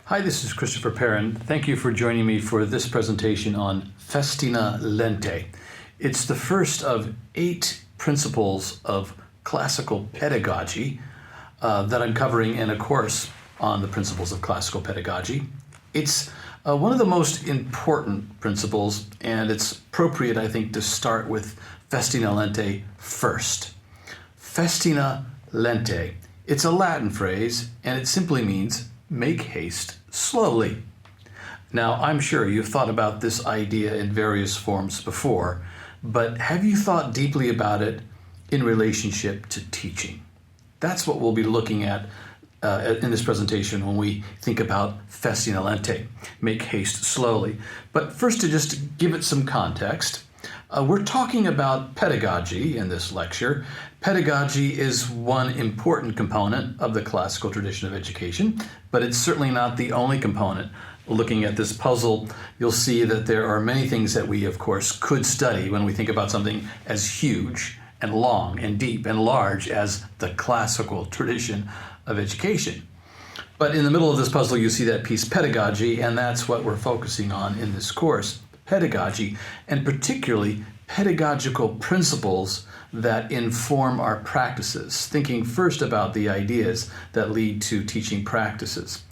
Hi, this is Christopher Perrin. Thank you for joining me for this presentation on Festina Lente. It's the first of 8 principles of classical pedagogy that I'm covering in a course on the principles of classical pedagogy. It's one of the most important principles, and it's appropriate, I think, to start with Festina Lente first. Festina Lente. It's a Latin phrase, and it simply means make haste slowly. Now, I'm sure you've thought about this idea in various forms before, but have you thought deeply about it in relationship to teaching? That's what we'll be looking at in this presentation when we think about Festina Lente, make haste slowly. But first, to just give it some context, we're talking about pedagogy in this lecture. Pedagogy is one important component of the classical tradition of education, but it's certainly not the only component. Looking at this puzzle, you'll see that there are many things that we, of course, could study when we think about something as huge and long and deep and large as the classical tradition of education. But in the middle of this puzzle, you see that piece pedagogy, and that's what we're focusing on in this course. Pedagogy, and particularly pedagogical principles that inform our practices, thinking first about the ideas that lead to teaching practices.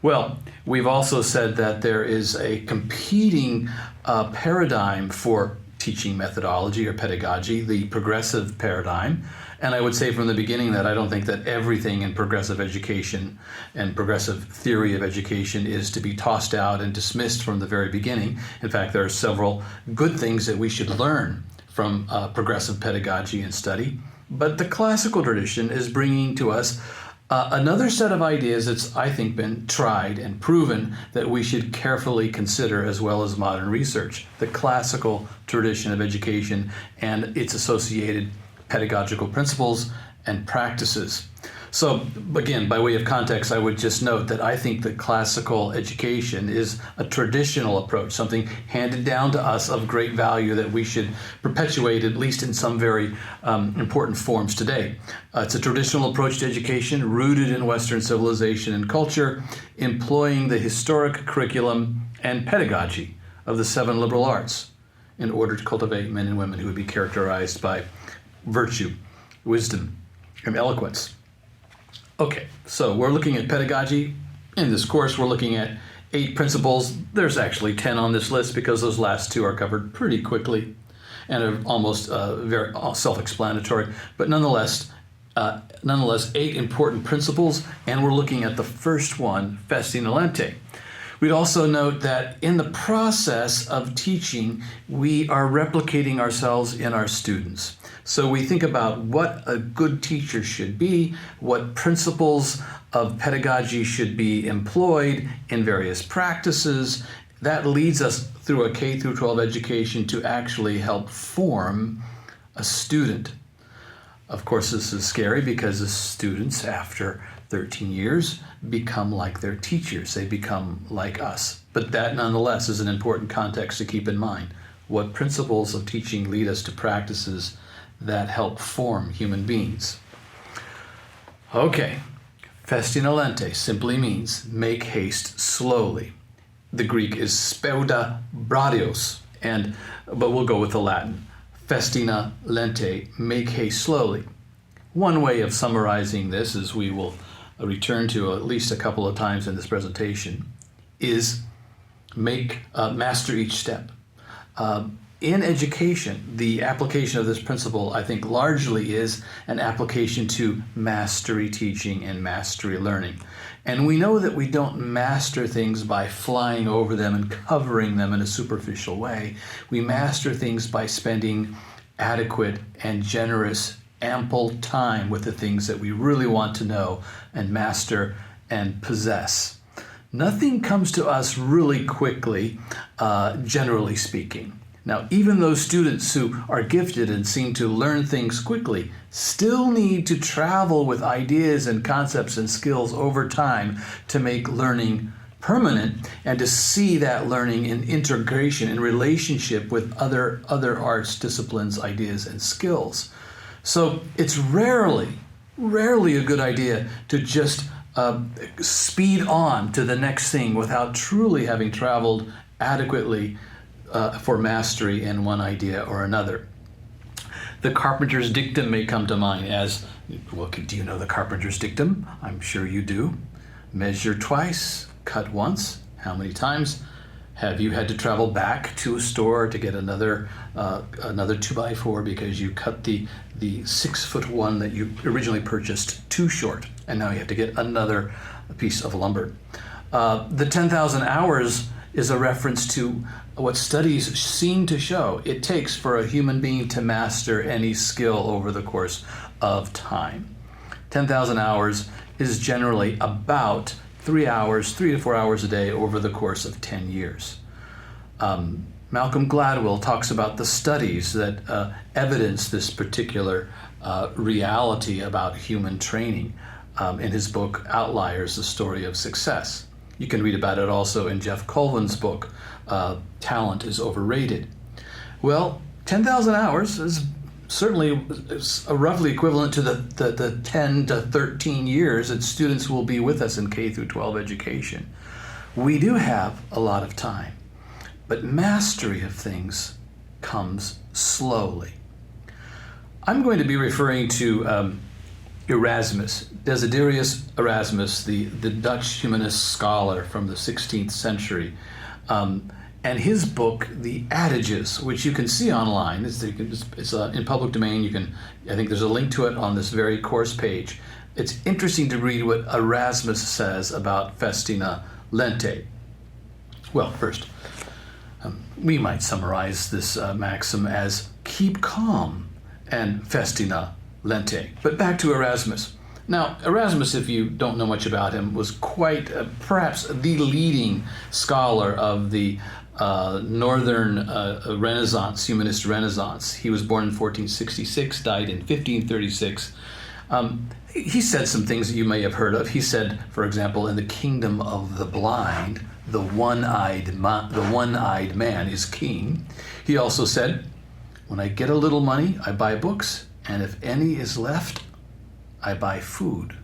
Well, we've also said that there is a competing paradigm for teaching methodology or pedagogy, the progressive paradigm. And I would say from the beginning that I don't think that everything in progressive education and progressive theory of education is to be tossed out and dismissed from the very beginning. In fact, there are several good things that we should learn from progressive pedagogy and study. But the classical tradition is bringing to us another set of ideas that's, I think, been tried and proven that we should carefully consider, as well as modern research, the classical tradition of education and its associated pedagogical principles and practices. So again, by way of context, I would just note that I think that classical education is a traditional approach, something handed down to us of great value that we should perpetuate, at least in some very important forms today. It's a traditional approach to education rooted in Western civilization and culture, employing the historic curriculum and pedagogy of the 7 liberal arts in order to cultivate men and women who would be characterized by virtue, wisdom, and eloquence. Okay, so we're looking at pedagogy. In this course, we're looking at 8 principles. There's actually 10 on this list because those last 2 are covered pretty quickly and are almost very self-explanatory. But nonetheless, 8 important principles, and we're looking at the first one, Festina Lente. We'd also note that in the process of teaching, we are replicating ourselves in our students. So we think about what a good teacher should be, what principles of pedagogy should be employed in various practices. That leads us through a K through 12 education to actually help form a student. Of course, this is scary because the students, after 13 years, become like their teachers. They become like us. But that, nonetheless, is an important context to keep in mind. What principles of teaching lead us to practices that help form human beings? Okay, Festina Lente simply means make haste slowly. The Greek is speuda bradios, but we'll go with the Latin. Festina Lente, make haste slowly. One way of summarizing this, as we will return to at least a couple of times in this presentation, is master each step. In education, the application of this principle, I think, largely is an application to mastery teaching and mastery learning. And we know that we don't master things by flying over them and covering them in a superficial way. We master things by spending adequate and generous, ample time with the things that we really want to know and master and possess. Nothing comes to us really quickly, generally speaking. Now, even those students who are gifted and seem to learn things quickly still need to travel with ideas and concepts and skills over time to make learning permanent and to see that learning in integration, in relationship with other arts, disciplines, ideas, and skills. So it's rarely a good idea to just speed on to the next thing without truly having traveled adequately for mastery in one idea or another. The carpenter's dictum may come to mind as, well, do you know the carpenter's dictum? I'm sure you do. Measure twice, cut once. How many times have you had to travel back to a store to get another 2x4 because you cut the 6-foot one that you originally purchased too short, and now you have to get another piece of lumber? The 10,000 hours is a reference to what studies seem to show it takes for a human being to master any skill over the course of time. 10,000 hours is generally about 3 to 4 hours a day over the course of 10 years. Malcolm Gladwell talks about the studies that evidence this particular reality about human training in his book, Outliers, The Story of Success. You can read about it also in Jeff Colvin's book, Talent is Overrated. Well, 10,000 hours is certainly roughly equivalent to the 10 to 13 years that students will be with us in K through 12 education. We do have a lot of time, but mastery of things comes slowly. I'm going to be referring to Erasmus, Desiderius Erasmus, the Dutch humanist scholar from the 16th century, and his book, The Adages, which you can see online. It's in public domain. I think there's a link to it on this very course page. It's interesting to read what Erasmus says about Festina Lente. Well, first, we might summarize this maxim as keep calm and Festina Lente. But back to Erasmus. Now, Erasmus, if you don't know much about him, was quite perhaps the leading scholar of the Northern Renaissance, humanist Renaissance. He was born in 1466, died in 1536. He said some things that you may have heard of. He said, for example, in the kingdom of the blind, the one-eyed man is king. He also said, when I get a little money, I buy books, and if any is left, I buy food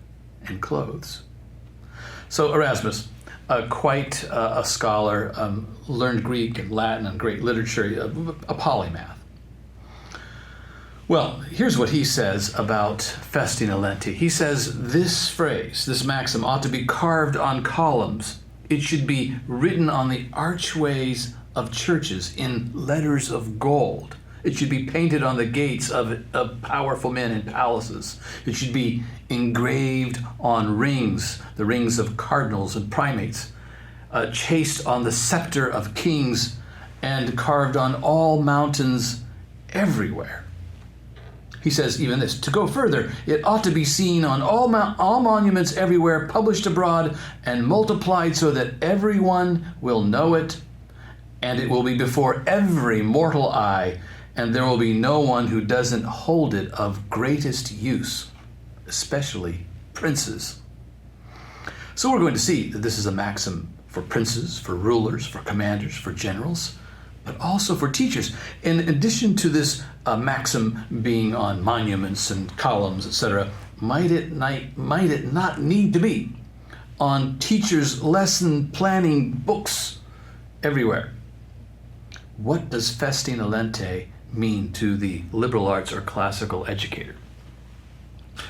and clothes. So Erasmus, quite a scholar, learned Greek and Latin and great literature, a polymath. Well, here's what he says about Festina Lente. He says this phrase, this maxim, ought to be carved on columns. It should be written on the archways of churches in letters of gold. It should be painted on the gates of powerful men in palaces. It should be engraved on rings, the rings of cardinals and primates, chased on the scepter of kings, and carved on all mountains everywhere. He says even this, to go further, it ought to be seen on all monuments everywhere, published abroad, and multiplied so that everyone will know it, and it will be before every mortal eye, and there will be no one who doesn't hold it of greatest use, especially princes. So we're going to see that this is a maxim for princes, for rulers, for commanders, for generals, but also for teachers. In addition to this maxim being on monuments and columns, etc., might it not need to be on teachers' lesson planning books everywhere? What does Festina Lente mean to the liberal arts or classical educator?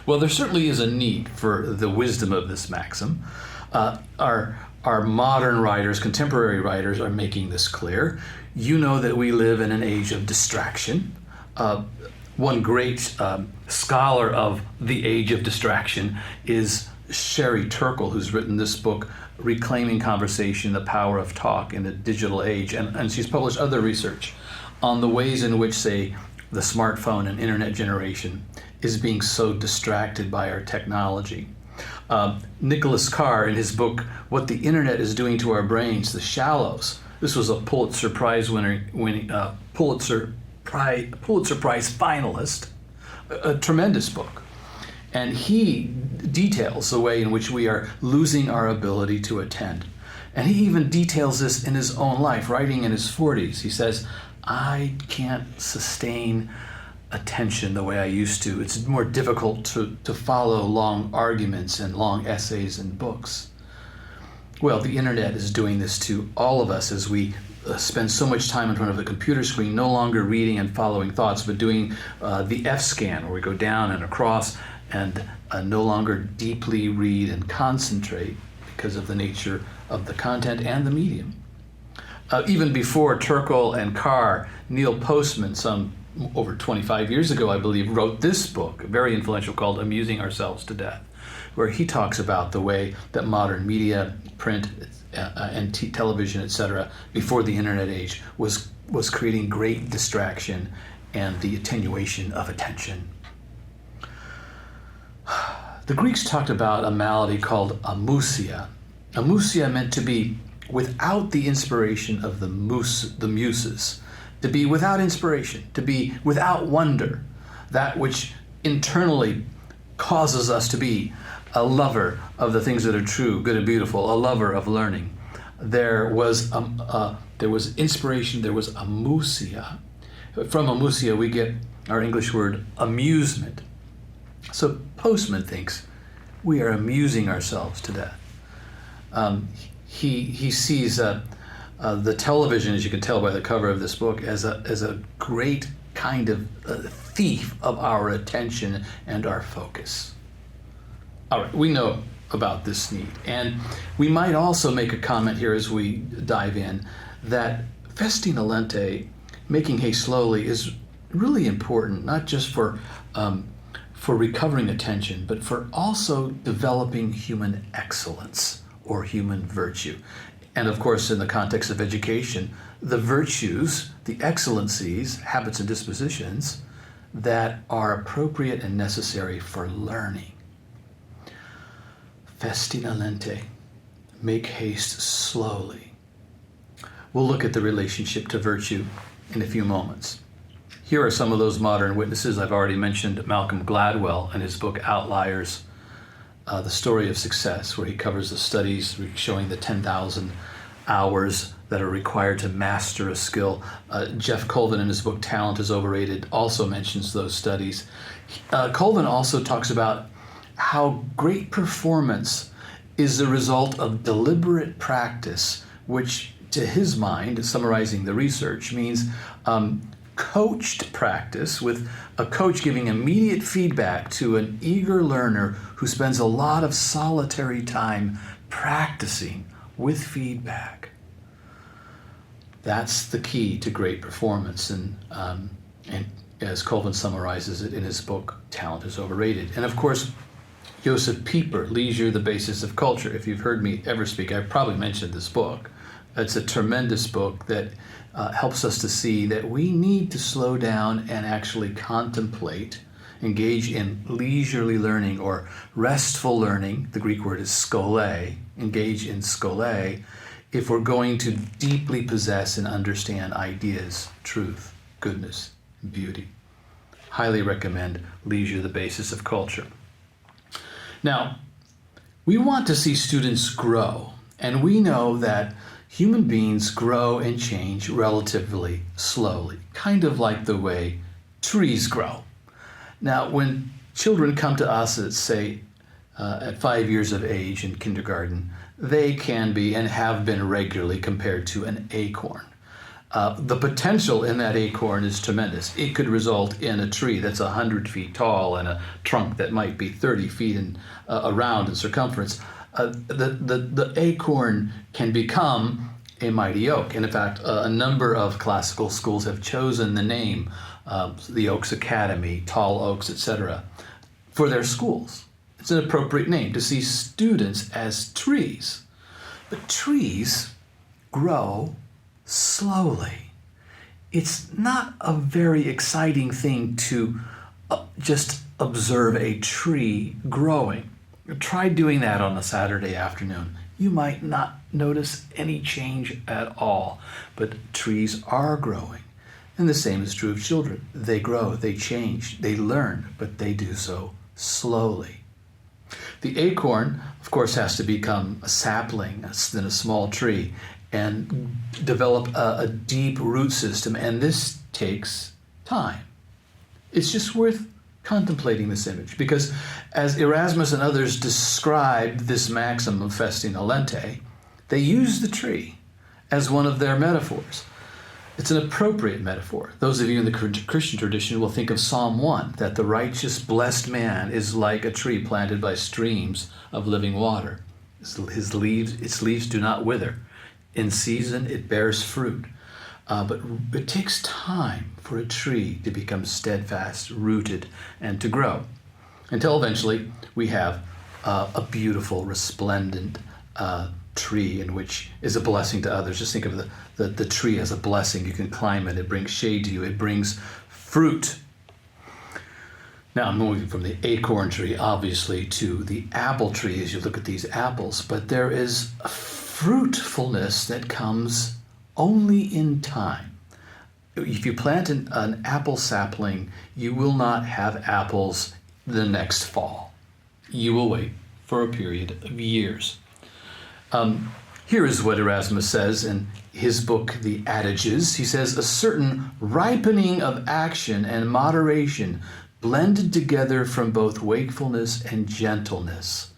Well, there certainly is a need for the wisdom of this maxim. Our modern writers, contemporary writers, are making this clear. You know that we live in an age of distraction. One great scholar of the age of distraction is Sherry Turkle, who's written this book, Reclaiming Conversation, The Power of Talk in the Digital Age. And she's published other research on the ways in which, say, the smartphone and internet generation is being so distracted by our technology. Nicholas Carr, in his book, What the Internet is Doing to Our Brains, The Shallows. This was a Pulitzer Prize winning Pulitzer Prize finalist, a tremendous book. And he details the way in which we are losing our ability to attend. And he even details this in his own life, writing in his 40s. He says, I can't sustain attention the way I used to. It's more difficult to follow long arguments and long essays and books. Well, the internet is doing this to all of us as we spend so much time in front of the computer screen, no longer reading and following thoughts, but doing the F-scan, where we go down and across and no longer deeply read and concentrate because of the nature of the content and the medium. Even before Turkle and Carr, Neil Postman, some over 25 years ago, I believe, wrote this book, very influential, called Amusing Ourselves to Death, where he talks about the way that modern media, print, and television, etc., before the internet age, was creating great distraction and the attenuation of attention. The Greeks talked about a malady called amusia. Amusia meant to be without the inspiration of the muses, to be without inspiration, to be without wonder, that which internally causes us to be a lover of the things that are true, good and beautiful, a lover of learning. There was inspiration, there was amusia. From amusia we get our English word amusement. So Postman thinks we are amusing ourselves to death. He sees the television, as you can tell by the cover of this book, as a great kind of thief of our attention and our focus. All right, we know about this need. And we might also make a comment here as we dive in that Festina Lente, making hay slowly, is really important, not just for recovering attention, but for also developing human excellence or human virtue. And of course, in the context of education, the virtues, the excellencies, habits and dispositions that are appropriate and necessary for learning. Festina Lente, make haste slowly. We'll look at the relationship to virtue in a few moments. Here are some of those modern witnesses. I've already mentioned Malcolm Gladwell and his book Outliers, The Story of Success, where he covers the studies showing the 10,000 hours that are required to master a skill. Jeff Colvin in his book Talent is Overrated also mentions those studies. Colvin also talks about how great performance is the result of deliberate practice, which to his mind, summarizing the research, means coached practice with a coach giving immediate feedback to an eager learner who spends a lot of solitary time practicing with feedback. That's the key to great performance, and as Colvin summarizes it in his book, Talent is Overrated. And of course, Joseph Pieper, Leisure, the Basis of Culture. If you've heard me ever speak, I've probably mentioned this book. It's a tremendous book that helps us to see that we need to slow down and actually contemplate, engage in leisurely learning or restful learning. The Greek word is skole, engage in skole, if we're going to deeply possess and understand ideas, truth, goodness, and beauty. Highly recommend Leisure, the Basis of Culture. Now, we want to see students grow, and we know that human beings grow and change relatively slowly, kind of like the way trees grow. Now, when children come to us at, say, at 5 years of age in kindergarten, they can be and have been regularly compared to an acorn. The potential in that acorn is tremendous. It could result in a tree that's 100 feet tall and a trunk that might be 30 feet around in circumference. The acorn can become a mighty oak. And in fact, a number of classical schools have chosen the name, the Oaks Academy, Tall Oaks, etc., for their schools. It's an appropriate name to see students as trees. But trees grow slowly. It's not a very exciting thing to just observe a tree growing. Try doing that on a Saturday afternoon. You might not notice any change at all, but trees are growing. And the same is true of children. They grow, they change, they learn, but they do so slowly. The acorn, of course, has to become a sapling, then a small tree, and develop a deep root system, and this takes time. It's just worth contemplating this image, because as Erasmus and others described this maxim of Festina Lente, they use the tree as one of their metaphors. It's an appropriate metaphor. Those of you in the Christian tradition will think of Psalm 1, that the righteous, blessed man is like a tree planted by streams of living water. Its leaves do not wither. In season, it bears fruit. But it takes time for a tree to become steadfast, rooted, and to grow, until eventually we have a beautiful, resplendent tree in which is a blessing to others. Just think of the tree as a blessing. You can climb it. It brings shade to you. It brings fruit. Now I'm moving from the acorn tree, obviously, to the apple tree as you look at these apples. But there is a fruitfulness that comes only in time. If you plant an apple sapling, you will not have apples the next fall. You will wait for a period of years. Here is what Erasmus says in his book, The Adages. He says, a certain ripening of action and moderation blended together from both wakefulness and gentleness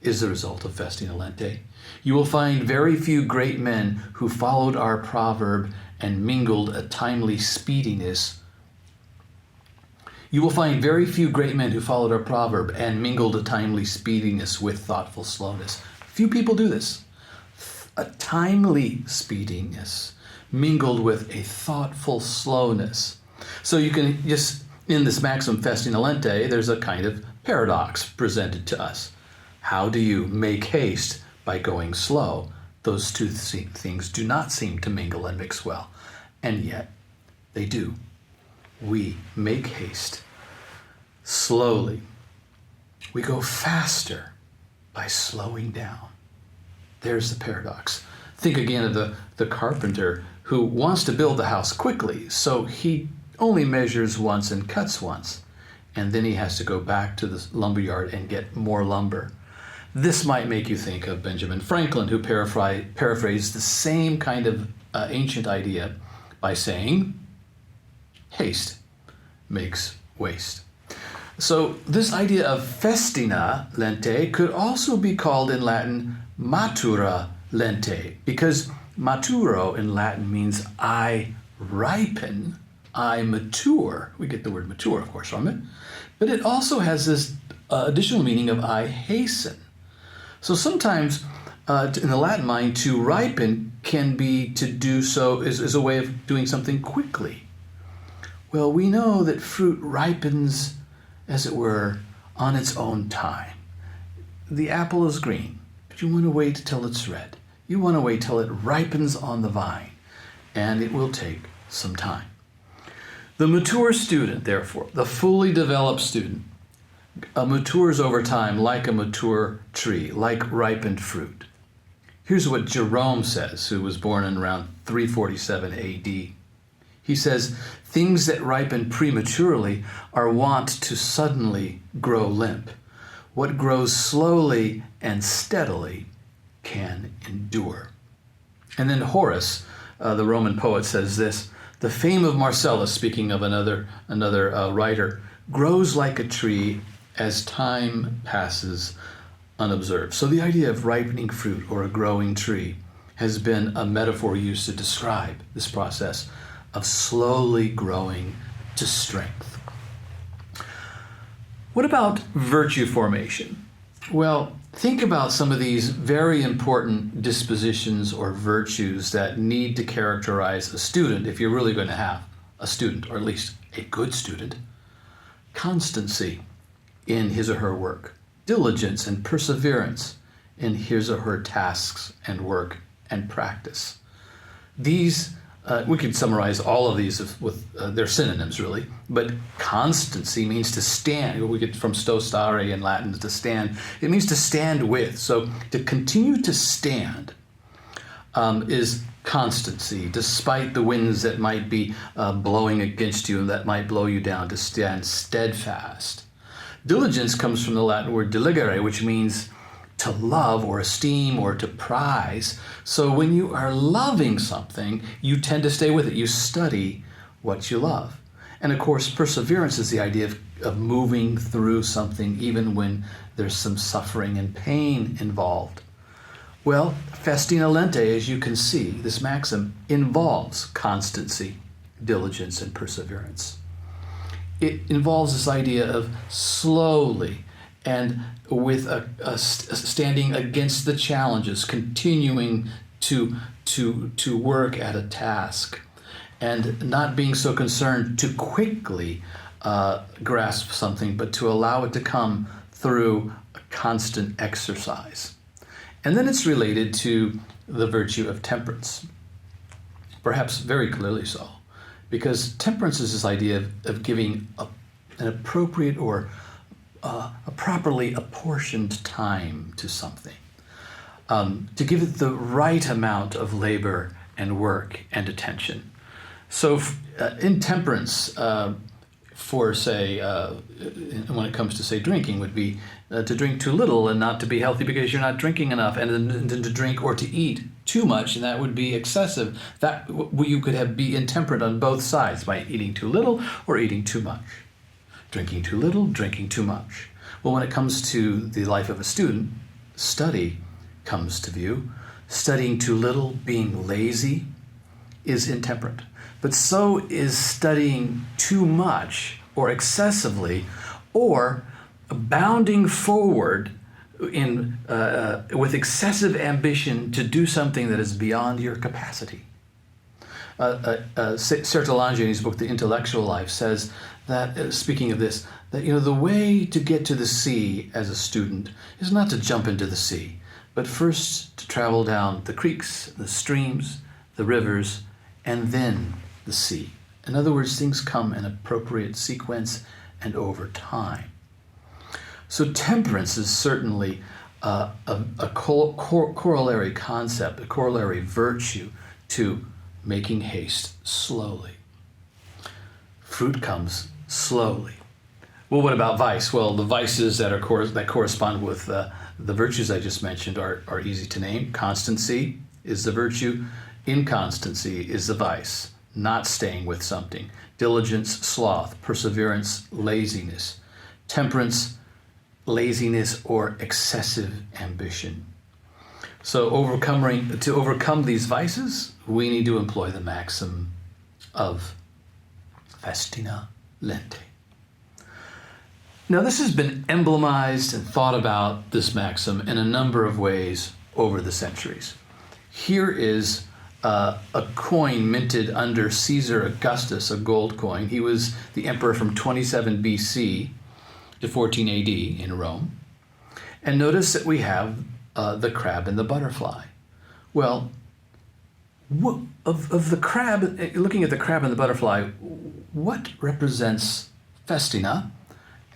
is the result of Festina Lente. You will find very few great men who followed our proverb and mingled a timely speediness. You will find very few great men who followed our proverb and mingled a timely speediness with thoughtful slowness. Few people do this. A timely speediness mingled with a thoughtful slowness. So you can just, in this maxim Festina Lente, there's a kind of paradox presented to us. How do you make haste by going slow? Those two things do not seem to mingle and mix well, and yet they do. We make haste slowly. We go faster by slowing down. There's the paradox. Think again of the carpenter who wants to build the house quickly, so he only measures once and cuts once, and then he has to go back to the lumberyard and get more lumber. This might make you think of Benjamin Franklin, who paraphrased the same kind of ancient idea by saying, haste makes waste. So this idea of Festina Lente could also be called in Latin matura lente, because maturo in Latin means I ripen, I mature. We get the word mature, of course, from it. But it also has this additional meaning of I hasten. So sometimes in the Latin mind, to ripen can be to do so is a way of doing something quickly. Well, we know that fruit ripens, as it were, on its own time. The apple is green, but you want to wait till it's red. You want to wait till it ripens on the vine, and it will take some time. The mature student, therefore, the fully developed student, matures over time like a mature tree, like ripened fruit. Here's what Jerome says, who was born in around 347 AD. He says, things that ripen prematurely are wont to suddenly grow limp. What grows slowly and steadily can endure. And then Horace, the Roman poet, says this, the fame of Marcellus, speaking of another writer, grows like a tree as time passes unobserved. So the idea of ripening fruit or a growing tree has been a metaphor used to describe this process of slowly growing to strength. What about virtue formation? Well, think about some of these very important dispositions or virtues that need to characterize a student if you're really going to have a student, or at least a good student. Constancy in his or her work, diligence and perseverance in his or her tasks and work and practice. These, we could summarize all of these with their synonyms, really, but constancy means to stand. We get from sto stare in Latin, to stand. It means to stand with. So to continue to stand is constancy, despite the winds that might be blowing against you and that might blow you down, to stand steadfast. Diligence comes from the Latin word diligere, which means to love or esteem or to prize. So when you are loving something, you tend to stay with it. You study what you love. And of course, perseverance is the idea of moving through something even when there's some suffering and pain involved. Well, Festina Lente, as you can see, this maxim involves constancy, diligence, and perseverance. It involves this idea of slowly and with a standing against the challenges, continuing to work at a task, and not being so concerned to quickly grasp something, but to allow it to come through a constant exercise. And then it's related to the virtue of temperance, perhaps very clearly so, because temperance is this idea of giving an appropriate or a properly apportioned time to something, to give it the right amount of labor and work and attention. So in temperance, for say, when it comes to say drinking, would be to drink too little and not to be healthy because you're not drinking enough, and then to drink or to eat too much, and that would be excessive. That you could be intemperate on both sides by eating too little or eating too much. Drinking too little, drinking too much. Well, when it comes to the life of a student, study comes to view. Studying too little, being lazy, is intemperate. But so is studying too much or excessively, or bounding forward with excessive ambition to do something that is beyond your capacity. Sertalange, in his book, The Intellectual Life, says that, speaking of this, that the way to get to the sea as a student is not to jump into the sea, but first to travel down the creeks, the streams, the rivers, and then the sea. In other words, things come in appropriate sequence and over time. So temperance is certainly a corollary concept, a corollary virtue to making haste slowly. Fruit comes slowly. Well, what about vice? Well, the vices that correspond with the virtues I just mentioned are easy to name. Constancy is the virtue. Inconstancy is the vice, not staying with something. Diligence, sloth. Perseverance, laziness. Temperance, laziness or excessive ambition. So to overcome these vices, we need to employ the maxim of Festina Lente. Now, this has been emblemized and thought about, this maxim, in a number of ways over the centuries. Here is a coin minted under Caesar Augustus, a gold coin. He was the emperor from 27 BC to 14 AD in Rome. And notice that we have the crab and the butterfly. Well, of the crab, looking at the crab and the butterfly, what represents Festina,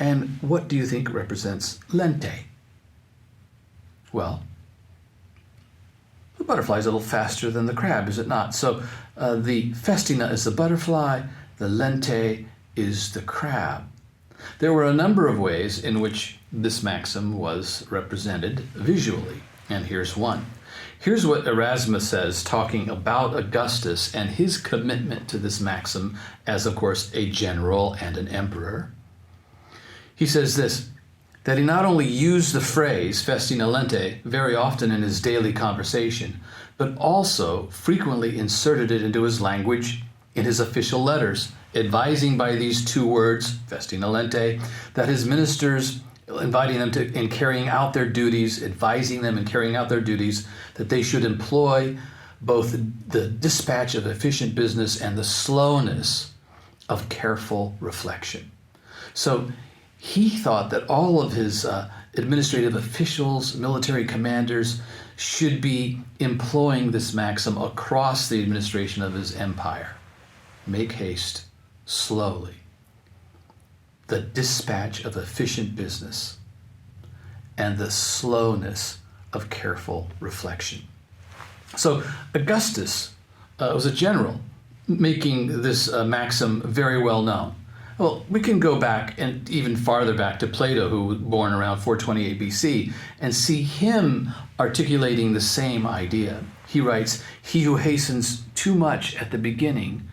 and what do you think represents Lente? Well, the butterfly is a little faster than the crab, is it not? So the Festina is the butterfly, the Lente is the crab. There were a number of ways in which this maxim was represented visually, and here's one. Here's what Erasmus says, talking about Augustus and his commitment to this maxim as, of course, a general and an emperor. He says this, that he not only used the phrase Festina Lente very often in his daily conversation, but also frequently inserted it into his language in his official letters, advising by these two words, Festina Lente, that his ministers, inviting them to, in carrying out their duties, advising them in carrying out their duties, that they should employ both the dispatch of efficient business and the slowness of careful reflection. So he thought that all of his administrative officials, military commanders, should be employing this maxim across the administration of his empire. Make haste slowly. The dispatch of efficient business and the slowness of careful reflection. So Augustus was a general, making this maxim very well known. Well, we can go back and even farther back to Plato, who was born around 428 BC, and see him articulating the same idea. He writes, "He who hastens too much at the beginning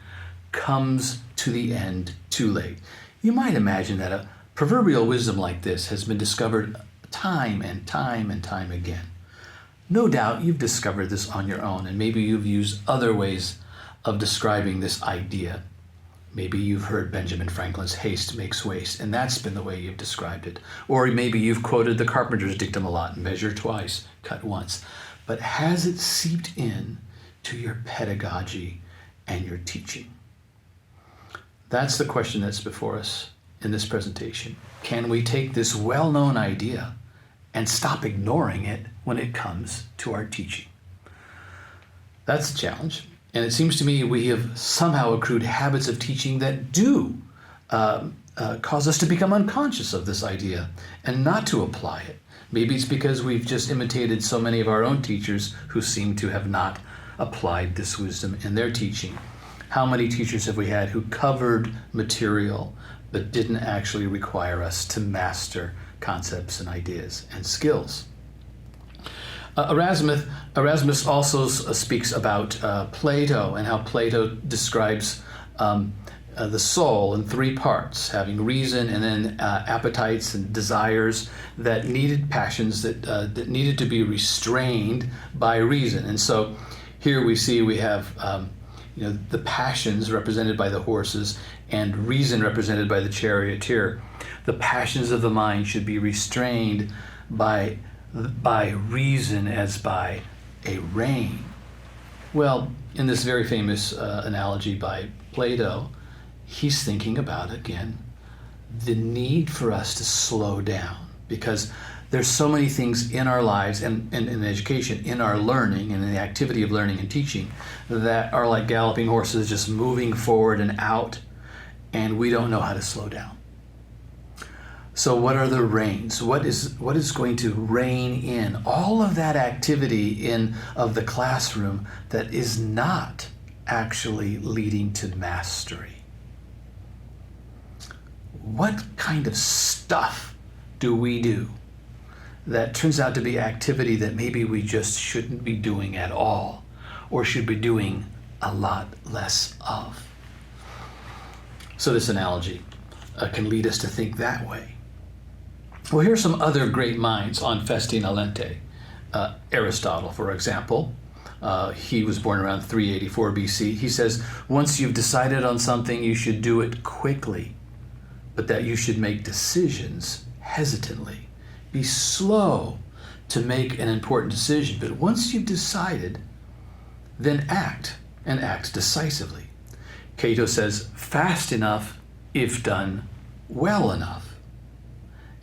comes to the end too late. You might imagine that a proverbial wisdom like this has been discovered time and time and time again. No doubt you've discovered this on your own, and maybe you've used other ways of describing this idea. Maybe you've heard Benjamin Franklin's haste makes waste, and that's been the way you've described it. Or maybe you've quoted the carpenter's dictum a lot, measure twice, cut once. But has it seeped in to your pedagogy and your teaching? That's the question that's before us in this presentation. Can we take this well-known idea and stop ignoring it when it comes to our teaching? That's the challenge. And it seems to me we have somehow accrued habits of teaching that do cause us to become unconscious of this idea and not to apply it. Maybe it's because we've just imitated so many of our own teachers who seem to have not applied this wisdom in their teaching. How many teachers have we had who covered material but didn't actually require us to master concepts and ideas and skills? Erasmus also speaks about Plato and how Plato describes the soul in three parts, having reason and then appetites and desires that needed passions that needed to be restrained by reason. And so here we have the passions represented by the horses and reason represented by the charioteer. The passions of the mind should be restrained by reason as by a rein. Well, in this very famous analogy by Plato, he's thinking about, again, the need for us to slow down, because there's so many things in our lives and in education, in our learning and in the activity of learning and teaching that are like galloping horses just moving forward and out, and we don't know how to slow down. So what are the reins? What is going to rein in all of that activity of the classroom that is not actually leading to mastery? What kind of stuff do we do that turns out to be activity that maybe we just shouldn't be doing at all, or should be doing a lot less of? So this analogy can lead us to think that way. Well, here's some other great minds on Festina Lente. Aristotle, for example, he was born around 384 BC. He says, once you've decided on something, you should do it quickly, but that you should make decisions hesitantly. Be slow to make an important decision, but once you've decided, then act, and act decisively. Cato says, fast enough if done well enough.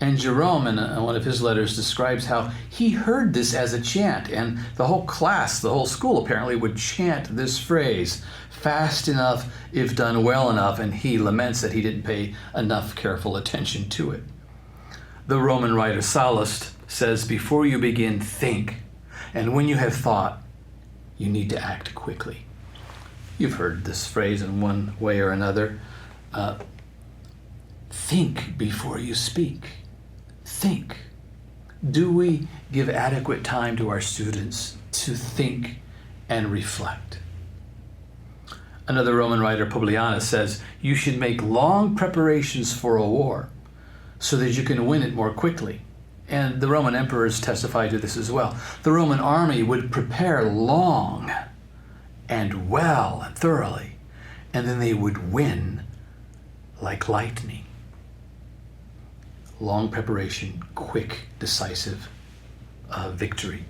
And Jerome, in one of his letters, describes how he heard this as a chant, and the whole class, the whole school apparently would chant this phrase, fast enough if done well enough, and he laments that he didn't pay enough careful attention to it. The Roman writer Sallust says, before you begin, think, and when you have thought, you need to act quickly. You've heard this phrase in one way or another. Think before you speak. Think. Do we give adequate time to our students to think and reflect? Another Roman writer, Publianus, says, you should make long preparations for a war so that you can win it more quickly. And the Roman emperors testify to this as well. The Roman army would prepare long and well and thoroughly, and then they would win like lightning. Long preparation, quick, decisive victory.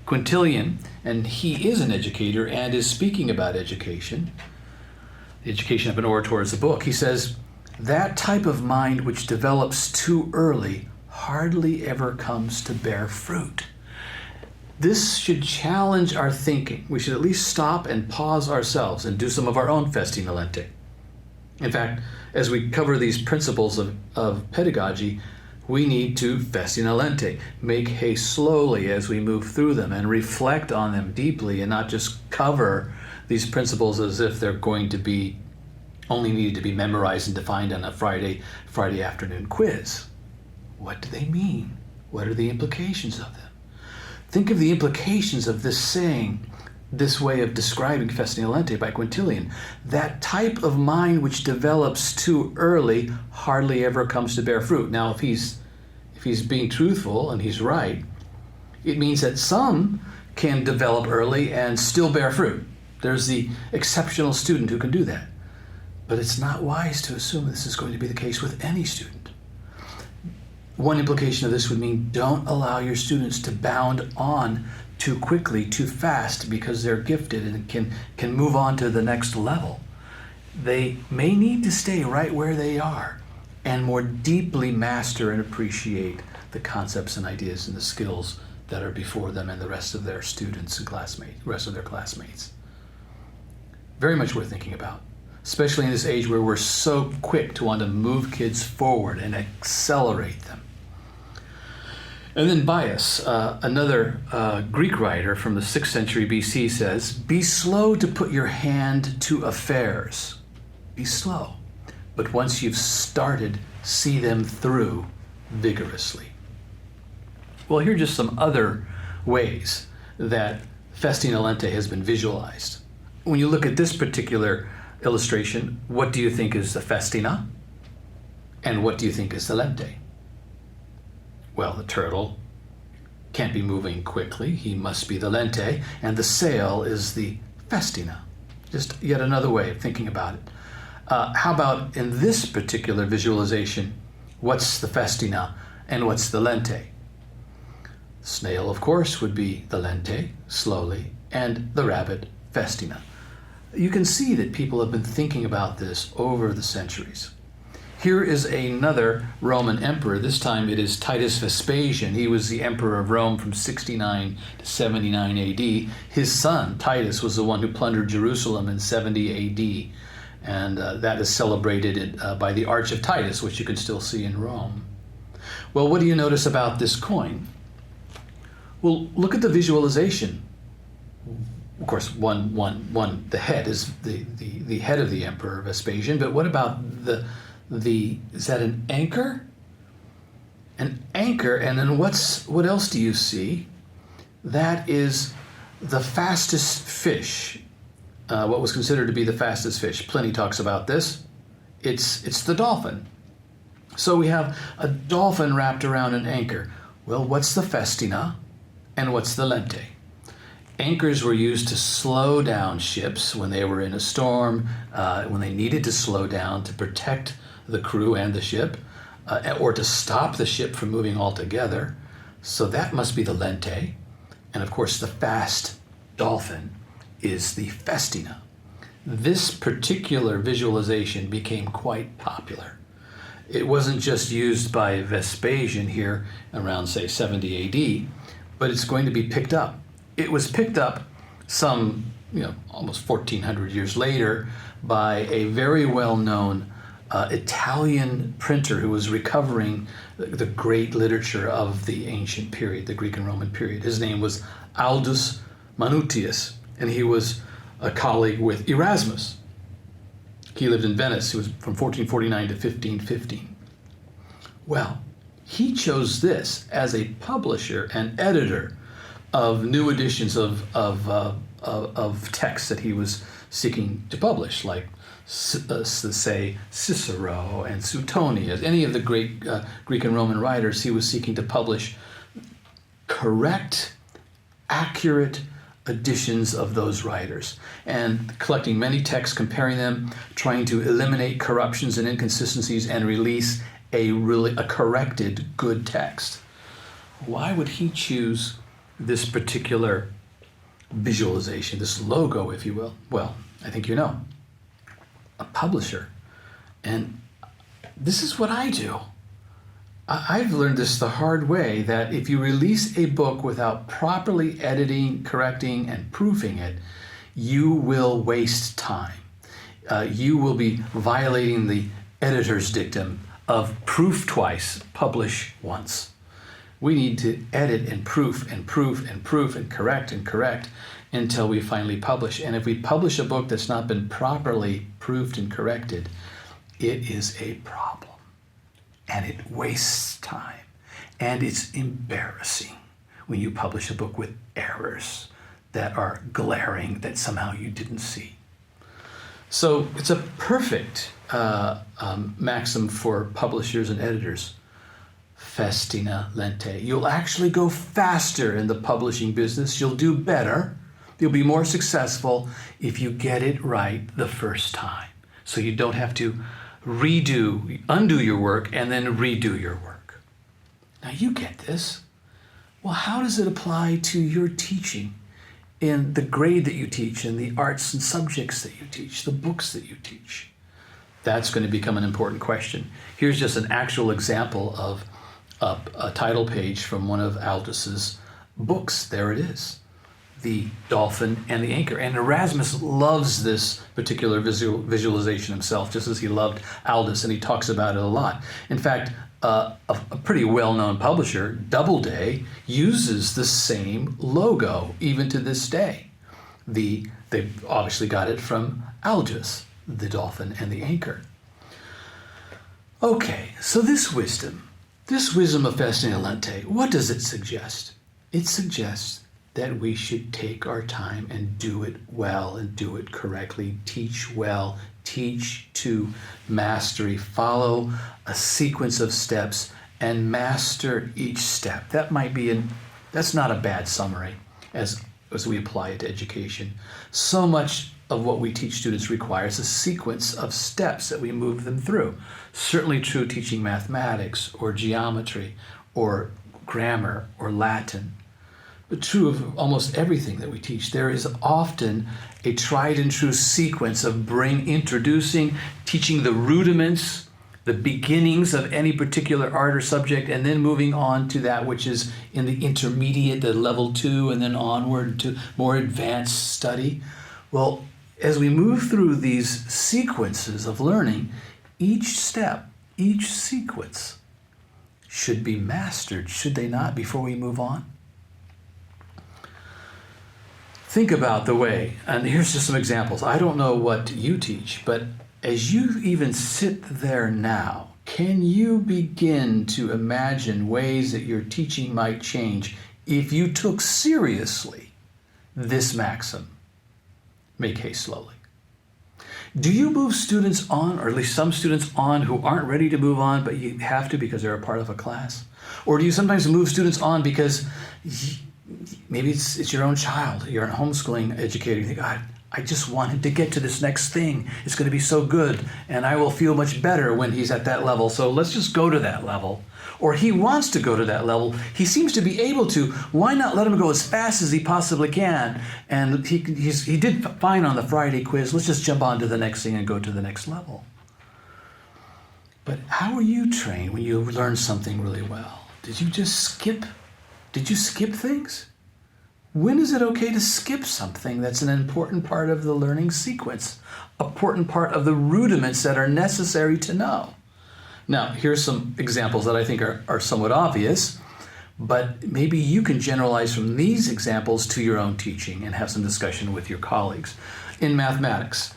Quintilian, and he is an educator and is speaking about education. The Education of an Orator is a book. He says, that type of mind which develops too early hardly ever comes to bear fruit. This should challenge our thinking. We should at least stop and pause ourselves and do some of our own Festina Lente. In fact, as we cover these principles of pedagogy, we need to Festina Lente, make haste slowly as we move through them and reflect on them deeply, and not just cover these principles as if they're going to be only needed to be memorized and defined on a Friday afternoon quiz. What do they mean? What are the implications of them? Think of the implications of this saying, this way of describing Festina Lente by Quintilian. That type of mind which develops too early hardly ever comes to bear fruit. Now, if he's being truthful and he's right, it means that some can develop early and still bear fruit. There's the exceptional student who can do that. But it's not wise to assume this is going to be the case with any student. One implication of this would mean don't allow your students to bound on too quickly, too fast, because they're gifted and can move on to the next level. They may need to stay right where they are and more deeply master and appreciate the concepts and ideas and the skills that are before them and the rest of their students and rest of their classmates. Very much worth thinking about, especially in this age where we're so quick to want to move kids forward and accelerate them. And then Bias, another Greek writer from the 6th century BC, says, "Be slow to put your hand to affairs." Be slow. But once you've started, see them through vigorously. Well, here are just some other ways that Festina Lente has been visualized. When you look at this particular illustration, what do you think is the Festina? And what do you think is the Lente? Well, the turtle can't be moving quickly. He must be the Lente. And the sail is the Festina. Just yet another way of thinking about it. How about in this particular visualization, what's the Festina and what's the Lente? Snail, of course, would be the Lente, slowly, and the rabbit, Festina. You can see that people have been thinking about this over the centuries. Here is another Roman emperor. This time it is Titus Vespasian. He was the emperor of Rome from 69 to 79 AD. His son, Titus, was the one who plundered Jerusalem in 70 AD. And that is celebrated by the Arch of Titus, which you can still see in Rome. Well, what do you notice about this coin? Well, look at the visualization. Of course, the head is the head of the emperor Vespasian, but what about is that an anchor? An anchor, and then what else do you see? That is the fastest fish, what was considered to be the fastest fish. Pliny talks about this. It's the dolphin. So we have a dolphin wrapped around an anchor. Well, what's the Festina and what's the Lente? Anchors were used to slow down ships when they were in a storm, when they needed to slow down to protect the crew and the ship, or to stop the ship from moving altogether. So that must be the Lente. And of course, the fast dolphin is the Festina. This particular visualization became quite popular. It wasn't just used by Vespasian here around, say, 70 AD, but it's going to be picked up. It was picked up almost 1400 years later by a very well-known Italian printer who was recovering the great literature of the ancient period, the Greek and Roman period. His name was Aldus Manutius, and he was a colleague with Erasmus. He lived in Venice. He was from 1449 to 1515. Well, he chose this as a publisher and editor of new editions of texts that he was seeking to publish, like say Cicero and Suetonius, any of the great Greek and Roman writers. He was seeking to publish correct, accurate editions of those writers, and collecting many texts, comparing them, trying to eliminate corruptions and inconsistencies, and release a corrected good text. Why would he choose this particular visualization, this logo, if you will? Well, I think you know. A publisher. And this is what I do. I've learned this the hard way, that if you release a book without properly editing, correcting, and proofing it, you will waste time. You will be violating the editor's dictum of proof twice, publish once. We need to edit and proof and proof and proof and correct until we finally publish. And if we publish a book that's not been properly proofed and corrected, it is a problem. And it wastes time. And it's embarrassing when you publish a book with errors that are glaring that somehow you didn't see. So it's a perfect maxim for publishers and editors. Festina, Lente. You'll actually go faster in the publishing business. You'll do better. You'll be more successful if you get it right the first time. So you don't have to undo your work and then redo your work. Now you get this. Well, how does it apply to your teaching in the grade that you teach, in the arts and subjects that you teach, the books that you teach? That's going to become an important question. Here's just an actual example of a title page from one of Aldous' books. There it is, The Dolphin and the Anchor. And Erasmus loves this particular visualization himself, just as he loved Aldous, and he talks about it a lot. In fact, a pretty well-known publisher, Doubleday, uses the same logo even to this day. They obviously got it from Aldous, The Dolphin and the Anchor. Okay, so this wisdom of Festina Lente, what does it suggest? It suggests that we should take our time and do it well and do it correctly. Teach well, teach to mastery. Follow a sequence of steps and master each step. That's not a bad summary as we apply it to education. So much of what we teach students requires a sequence of steps that we move them through. Certainly true teaching mathematics or geometry or grammar or Latin. But true of almost everything that we teach. There is often a tried and true sequence of introducing, teaching the rudiments, the beginnings of any particular art or subject, and then moving on to that which is in the intermediate, the level 2, and then onward to more advanced study. Well, as we move through these sequences of learning, each step, each sequence should be mastered, should they not, before we move on? Think about the way, and here's just some examples. I don't know what you teach, but as you even sit there now, can you begin to imagine ways that your teaching might change if you took seriously this maxim? Make haste slowly. Do you move students on, or at least some students on, who aren't ready to move on, but you have to because they're a part of a class? Or do you sometimes move students on because maybe it's your own child, you're a homeschooling educator, you think, I just want him to get to this next thing. It's going to be so good, and I will feel much better when he's at that level, so let's just go to that level. Or he wants to go to that level. He seems to be able to. Why not let him go as fast as he possibly can? And he did fine on the Friday quiz. Let's just jump on to the next thing and go to the next level. But how are you trained when you learn something really well? Did you just skip? Did you skip things? When is it okay to skip something that's an important part of the learning sequence? Important part of the rudiments that are necessary to know? Now, here's some examples that I think are somewhat obvious, but maybe you can generalize from these examples to your own teaching and have some discussion with your colleagues. In mathematics,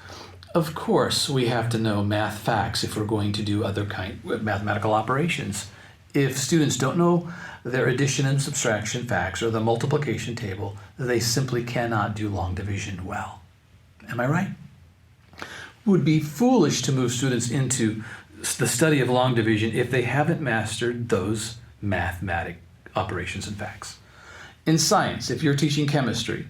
of course, we have to know math facts if we're going to do other kind of mathematical operations. If students don't know their addition and subtraction facts or the multiplication table, they simply cannot do long division well. Am I right? It would be foolish to move students into the study of long division if they haven't mastered those mathematic operations and facts. In science, if you're teaching chemistry,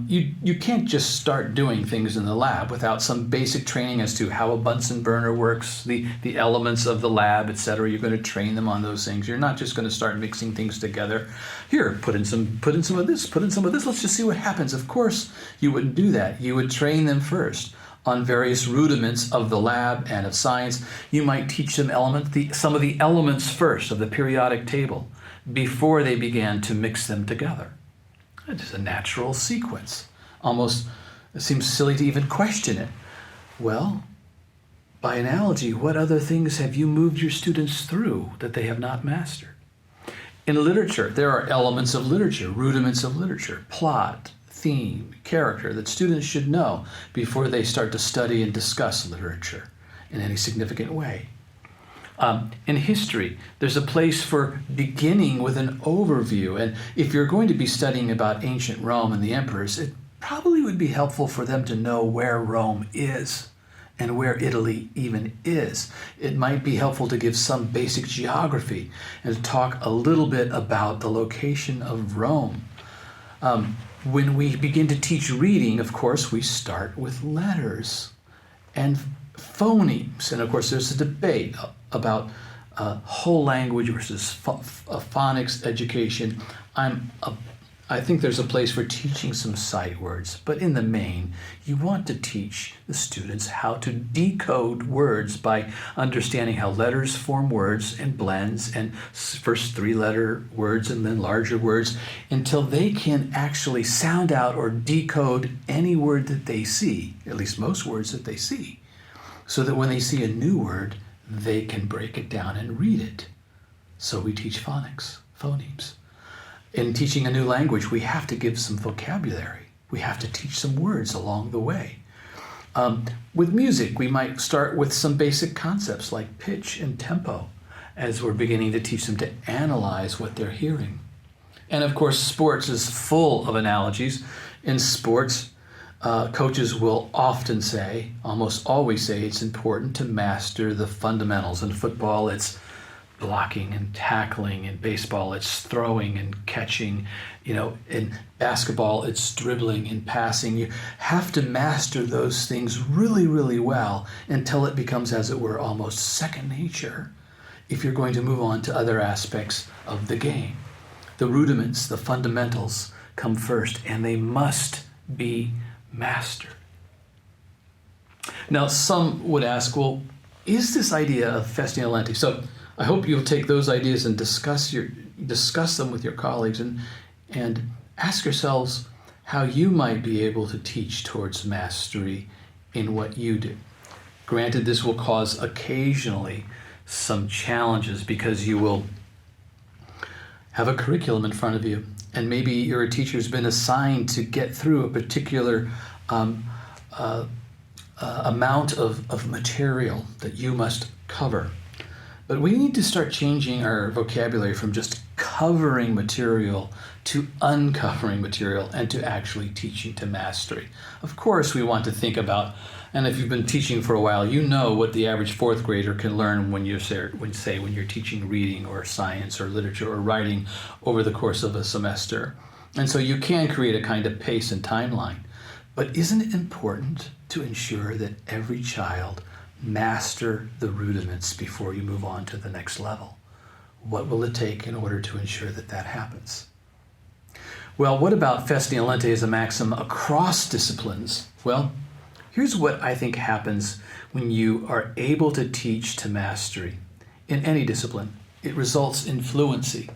you can't just start doing things in the lab without some basic training as to how a Bunsen burner works, the elements of the lab, etc. You're going to train them on those things. You're not just going to start mixing things together. Here, put in some of this, put in some of this. Let's just see what happens. Of course, you wouldn't do that. You would train them first on various rudiments of the lab and of science. You might teach them some of the elements first of the periodic table before they began to mix them together. It's just a natural sequence. Almost, it seems silly to even question it. Well, by analogy, what other things have you moved your students through that they have not mastered? In literature, there are elements of literature, rudiments of literature, plot, theme, character that students should know before they start to study and discuss literature in any significant way. In history, there's a place for beginning with an overview. And if you're going to be studying about ancient Rome and the emperors, it probably would be helpful for them to know where Rome is and where Italy even is. It might be helpful to give some basic geography and to talk a little bit about the location of Rome. When we begin to teach reading, of course, we start with letters and phonemes. And of course, there's a debate about whole language versus phonics education. I think there's a place for teaching some sight words, but in the main, you want to teach the students how to decode words by understanding how letters form words and blends, and first 3-letter words and then larger words, until they can actually sound out or decode any word that they see, at least most words that they see, so that when they see a new word, they can break it down and read it. So we teach phonics, phonemes. In teaching a new language, we have to give some vocabulary. We have to teach some words along the way. With music, we might start with some basic concepts like pitch and tempo as we're beginning to teach them to analyze what they're hearing. And of course, sports is full of analogies. In sports, coaches will often say, almost always say, it's important to master the fundamentals. In football, it's blocking and tackling. In baseball, it's throwing and catching. In basketball, it's dribbling and passing. You have to master those things really, really well until it becomes, as it were, almost second nature if you're going to move on to other aspects of the game. The rudiments, the fundamentals come first, and they must be mastered. Now, some would ask, well, is this idea of Festina Lente? So I hope you'll take those ideas and discuss them with your colleagues and ask yourselves how you might be able to teach towards mastery in what you do. Granted, this will cause occasionally some challenges because you will have a curriculum in front of you, and maybe you're a teacher who's been assigned to get through a particular amount of material that you must cover. But we need to start changing our vocabulary from just covering material to uncovering material and to actually teaching to mastery. Of course, we want to think about, and if you've been teaching for a while, you know what the average fourth grader can learn when you're teaching reading or science or literature or writing over the course of a semester. And so you can create a kind of pace and timeline. But isn't it important to ensure that every child master the rudiments before you move on to the next level? What will it take in order to ensure that that happens? Well, what about Festina Lente as a maxim across disciplines? Well, here's what I think happens when you are able to teach to mastery. In any discipline, it results in fluency,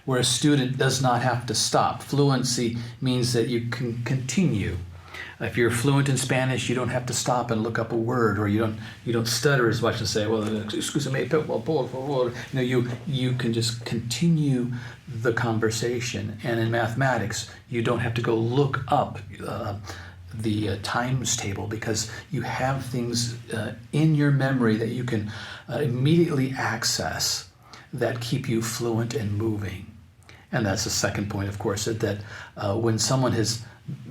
where a student does not have to stop. Fluency means that you can continue. If you're fluent in Spanish, you don't have to stop and look up a word, or you don't stutter as much and say, well, excuse me, por favor. You can just continue the conversation. And in mathematics, you don't have to go look up the times table, because you have things in your memory that you can immediately access that keep you fluent and moving. And that's the second point, of course, that when someone has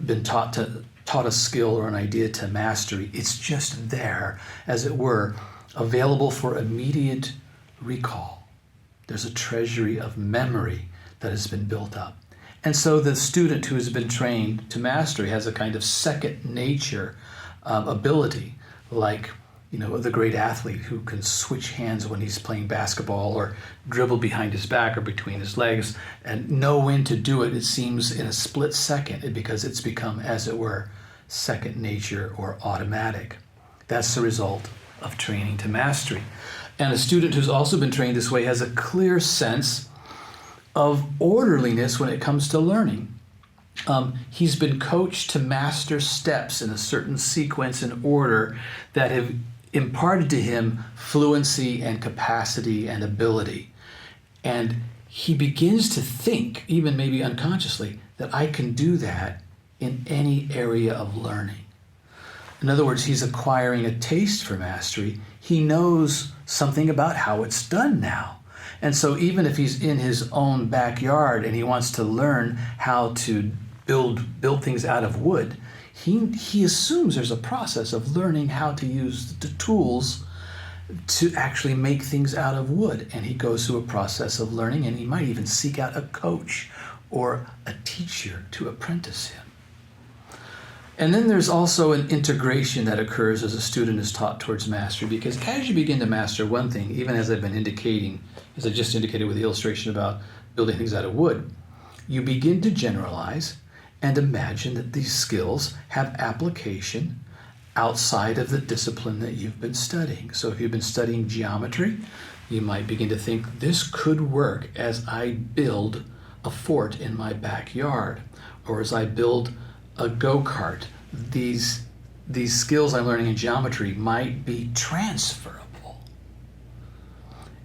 been taught a skill or an idea to mastery, it's just there, as it were, available for immediate recall. There's a treasury of memory that has been built up. And so the student who has been trained to mastery has a kind of second nature ability, like the great athlete who can switch hands when he's playing basketball, or dribble behind his back or between his legs, and know when to do it, it seems, in a split second, because it's become, as it were, second nature or automatic. That's the result of training to mastery. And a student who's also been trained this way has a clear sense of orderliness when it comes to learning. He's been coached to master steps in a certain sequence and order that have imparted to him fluency and capacity and ability. And he begins to think, even maybe unconsciously, that I can do that in any area of learning. In other words, he's acquiring a taste for mastery. He knows something about how it's done now. And so even if he's in his own backyard and he wants to learn how to build things out of wood, he assumes there's a process of learning how to use the tools to actually make things out of wood. And he goes through a process of learning, and he might even seek out a coach or a teacher to apprentice him. And then there's also an integration that occurs as a student is taught towards mastery, because as you begin to master one thing, even as I've been indicating, as I just indicated with the illustration about building things out of wood, you begin to generalize and imagine that these skills have application outside of the discipline that you've been studying. So if you've been studying geometry, you might begin to think, this could work as I build a fort in my backyard, or as I build a go-kart. These skills I'm learning in geometry might be transferable.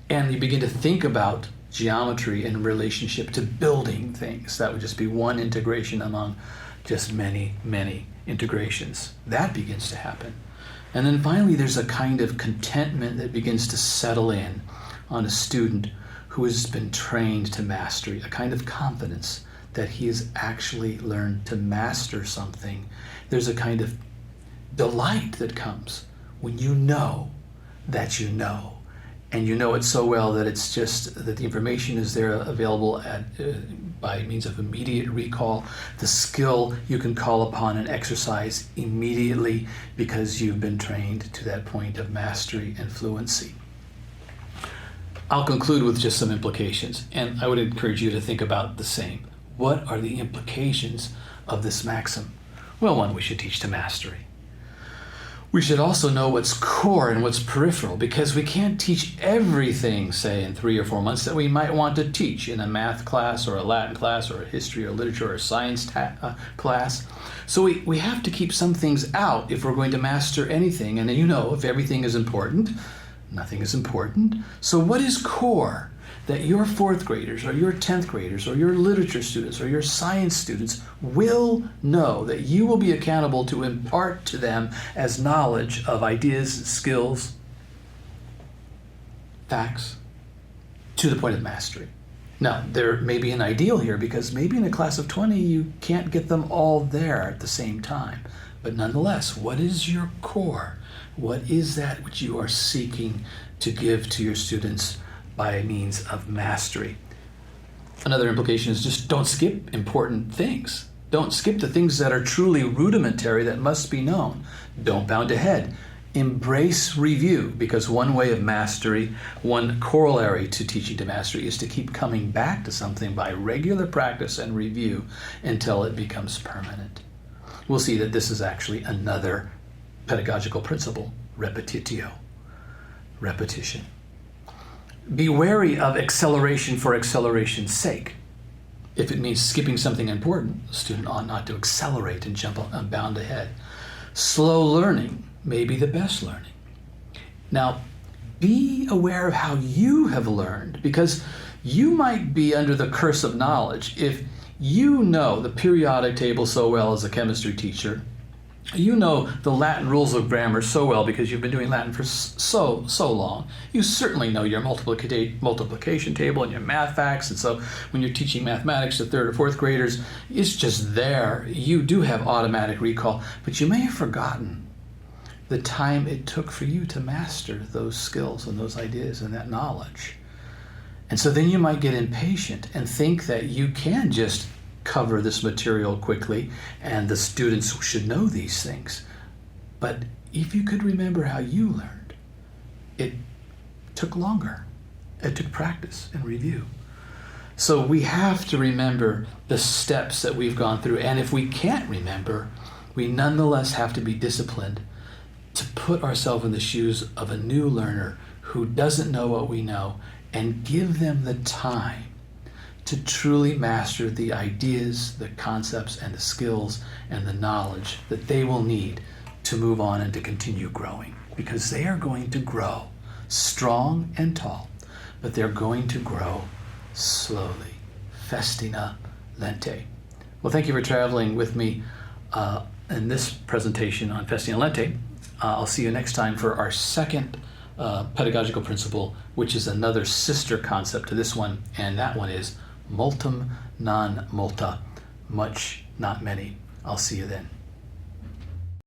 And you begin to think about geometry in relationship to building things. That would just be one integration among just many, many integrations. That begins to happen. And then finally, there's a kind of contentment that begins to settle in on a student who has been trained to mastery, a kind of confidence that he has actually learned to master something. There's a kind of delight that comes when you know that you know. And you know it so well that it's just that the information is there available by means of immediate recall. The skill you can call upon and exercise immediately because you've been trained to that point of mastery and fluency. I'll conclude with just some implications, and I would encourage you to think about the same. What are the implications of this maxim? Well, one, we should teach to mastery. We should also know what's core and what's peripheral, because we can't teach everything, say, in 3 or 4 months that we might want to teach in a math class or a Latin class or a history or literature or a science class. So we have to keep some things out if we're going to master anything. And if everything is important, nothing is important. So what is core that your 4th graders or your 10th graders or your literature students or your science students will know, that you will be accountable to impart to them as knowledge of ideas, skills, facts, to the point of mastery? Now, there may be an ideal here, because maybe in a class of 20 you can't get them all there at the same time. But nonetheless, what is your core? What is that which you are seeking to give to your students by means of mastery? Another implication is just don't skip important things. Don't skip the things that are truly rudimentary that must be known. Don't bound ahead. Embrace review, because one way of mastery, one corollary to teaching to mastery, is to keep coming back to something by regular practice and review until it becomes permanent. We'll see that this is actually another pedagogical principle, repetitio, repetition. Be wary of acceleration for acceleration's sake. If it means skipping something important, the student ought not to accelerate and jump and bound ahead. Slow learning may be the best learning. Now, be aware of how you have learned, because you might be under the curse of knowledge. If you know the periodic table so well as a chemistry teacher, you know the Latin rules of grammar so well because you've been doing Latin for so long. You certainly know your multiplication table and your math facts. And so when you're teaching mathematics to 3rd or 4th graders, it's just there. You do have automatic recall, but you may have forgotten the time it took for you to master those skills and those ideas and that knowledge. And so then you might get impatient and think that you can just cover this material quickly and the students should know these things. But if you could remember how you learned, it took longer. It took practice and review. So we have to remember the steps that we've gone through. And if we can't remember, we nonetheless have to be disciplined to put ourselves in the shoes of a new learner who doesn't know what we know, and give them the time to truly master the ideas, the concepts, and the skills and the knowledge that they will need to move on and to continue growing. Because they are going to grow strong and tall, but they're going to grow slowly. Festina, Lente. Well, thank you for traveling with me in this presentation on Festina Lente. I'll see you next time for our second pedagogical principle, which is another sister concept to this one, and that one is multum non multa, much, not many. I'll see you then.